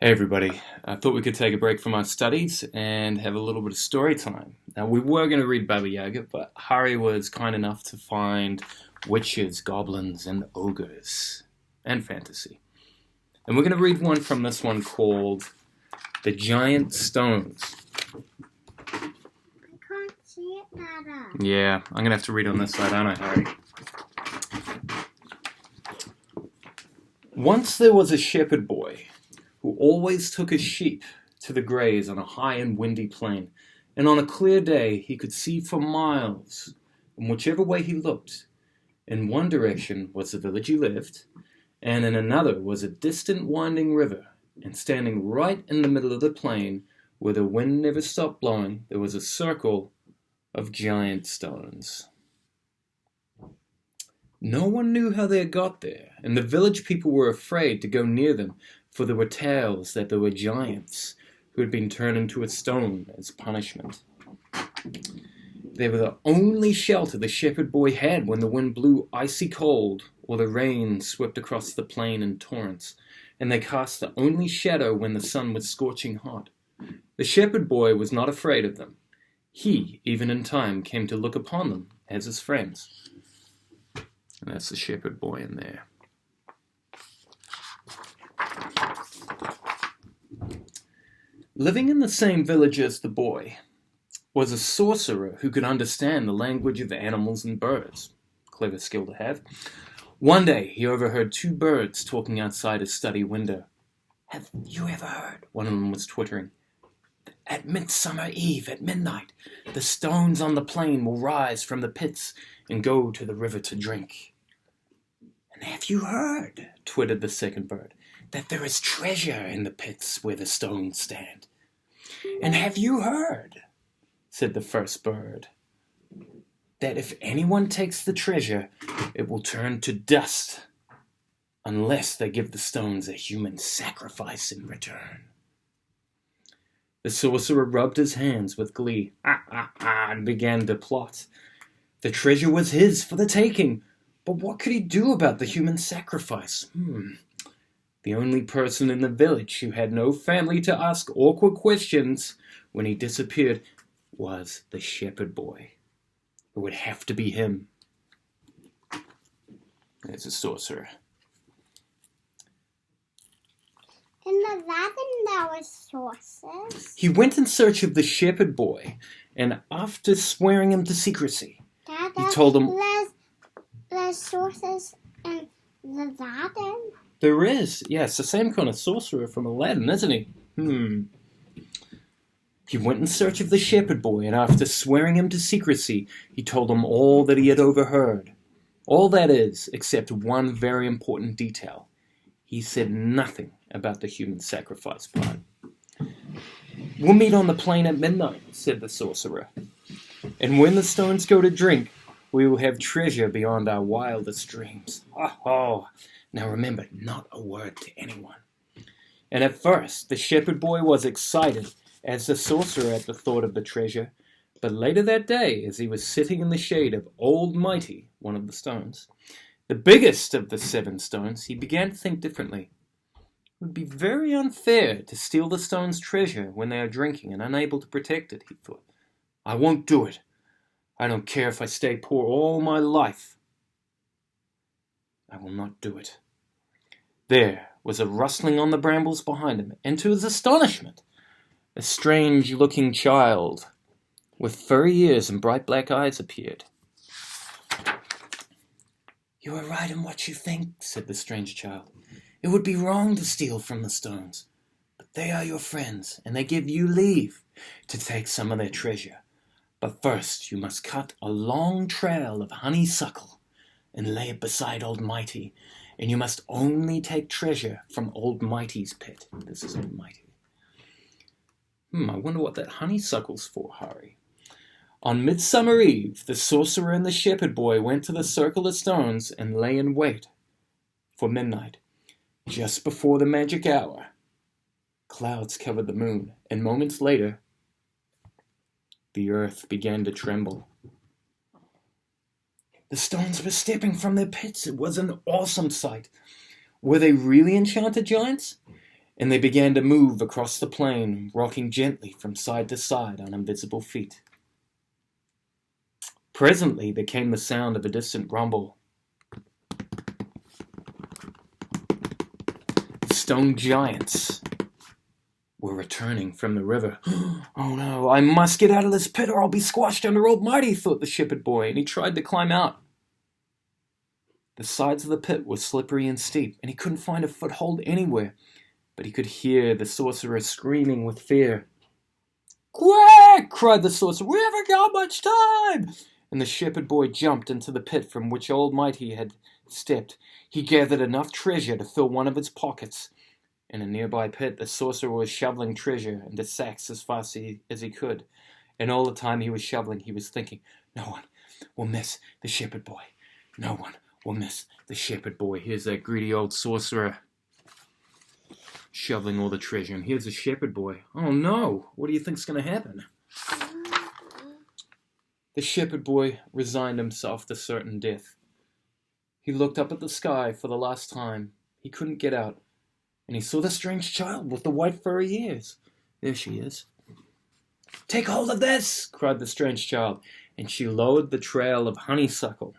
Hey everybody, I thought we could take a break from our studies and have a little bit of story time. Now, we were going to read Baba Yaga, but Hari was kind enough to find witches, goblins, and ogres, and fantasy. And we're going to read one from this one called The Giant Stones. I can't see it better. Yeah, I'm going to have to read on this side, aren't I, Hari? Once there was a shepherd boy who always took his sheep to the graze on a high and windy plain, and on a clear day he could see for miles, in whichever way he looked. In one direction was the village he lived, and in another was a distant winding river, and standing right in the middle of the plain, where the wind never stopped blowing, there was a circle of giant stones. No one knew how they had got there, and the village people were afraid to go near them, for there were tales that there were giants who had been turned into a stone as punishment. They were the only shelter the shepherd boy had when the wind blew icy cold, or the rain swept across the plain in torrents, and they cast the only shadow when the sun was scorching hot. The shepherd boy was not afraid of them. He, even in time, came to look upon them as his friends. And that's the shepherd boy in there. Living in the same village as the boy was a sorcerer who could understand the language of animals and birds. Clever skill to have. One day he overheard two birds talking outside his study window. "Have you ever heard?" one of them was twittering. "At Midsummer Eve, at midnight, the stones on the plain will rise from the pits and go to the river to drink." "And have you heard," twittered the second bird, "that there is treasure in the pits where the stones stand?" "And have you heard," said the first bird, "that if anyone takes the treasure, it will turn to dust, unless they give the stones a human sacrifice in return?" The sorcerer rubbed his hands with glee, and began to plot. The treasure was his for the taking, but what could he do about the human sacrifice? The only person in the village who had no family to ask awkward questions when he disappeared was the shepherd boy. It would have to be him. There's a sorcerer. In the Latin there were sources. He went in search of the shepherd boy, and after swearing him to secrecy, he told him... There's sources in the Latin. There is. Yes, the same kind of sorcerer from Aladdin, isn't he? He went in search of the shepherd boy, and after swearing him to secrecy, he told him all that he had overheard. All that is, except one very important detail. He said nothing about the human sacrifice part. "We'll meet on the plain at midnight," said the sorcerer. "And when the stones go to drink, we will have treasure beyond our wildest dreams. Ho! Now remember, not a word to anyone." And at first, the shepherd boy was excited as the sorcerer at the thought of the treasure. But later that day, as he was sitting in the shade of Old Mighty, one of the stones, the biggest of the 7 stones, he began to think differently. It would be very unfair to steal the stone's treasure when they are drinking and unable to protect it, he thought. "I won't do it. I don't care if I stay poor all my life. I will not do it." There was a rustling on the brambles behind him, and to his astonishment, a strange-looking child with furry ears and bright black eyes appeared. "You are right in what you think," said the strange child. "It would be wrong to steal from the stones, but they are your friends, and they give you leave to take some of their treasure. But first you must cut a long trail of honeysuckle and lay it beside Old Mighty, and you must only take treasure from Old Mighty's pit." This is Old Mighty. I wonder what that honeysuckle's for, Hari. On Midsummer Eve, the sorcerer and the shepherd boy went to the circle of stones and lay in wait for midnight. Just before the magic hour, clouds covered the moon, and moments later, the earth began to tremble. The stones were stepping from their pits. It was an awesome sight. Were they really enchanted giants? and they began to move across the plain, rocking gently from side to side on invisible feet. Presently there came the sound of a distant rumble. The stone giants were returning from the river. Oh no, I must get out of this pit or I'll be squashed under Old Mighty, thought the shepherd boy, and he tried to climb out. The sides of the pit were slippery and steep, and he couldn't find a foothold anywhere, but he could hear the sorcerer screaming with fear. "Quick!" cried the sorcerer, "we haven't got much time!" And the shepherd boy jumped into the pit from which Old Mighty had stepped. He gathered enough treasure to fill one of his pockets. In a nearby pit, the sorcerer was shoveling treasure into sacks as fast as he could. And all the time he was shoveling, he was thinking, "No one will miss the shepherd boy. No one will miss the shepherd boy." Here's that greedy old sorcerer shoveling all the treasure. And here's the shepherd boy. Oh no, what do you think's going to happen? The shepherd boy resigned himself to certain death. He looked up at the sky for the last time. He couldn't get out. And he saw the strange child with the white furry ears. There she is. "Take hold of this!" cried the strange child, and she lowered the trail of honeysuckle,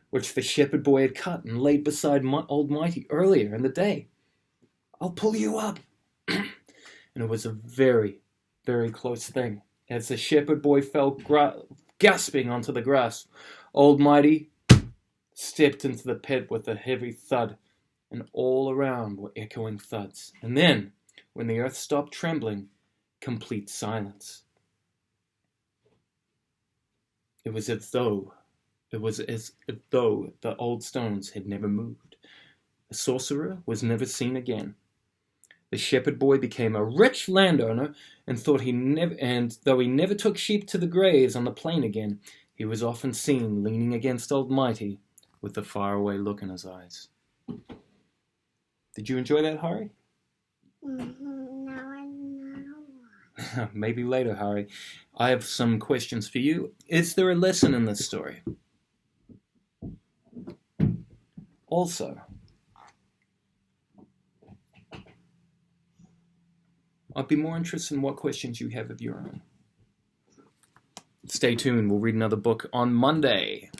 which the shepherd boy had cut and laid beside Old Mighty earlier in the day. "I'll pull you up." And it was a very, very close thing. As the shepherd boy fell gasping onto the grass, Old Mighty stepped into the pit with a heavy thud, and all around were echoing thuds. And then, when the earth stopped trembling, complete silence. It was as though the old stones had never moved. The sorcerer was never seen again. The shepherd boy became a rich landowner, and though he never took sheep to the graze on the plain again, he was often seen leaning against Old Mighty with a faraway look in his eyes. Did you enjoy that, Hari? No, I know. Maybe later, Hari. I have some questions for you. Is there a lesson in this story? Also, I'd be more interested in what questions you have of your own. Stay tuned. We'll read another book on Monday.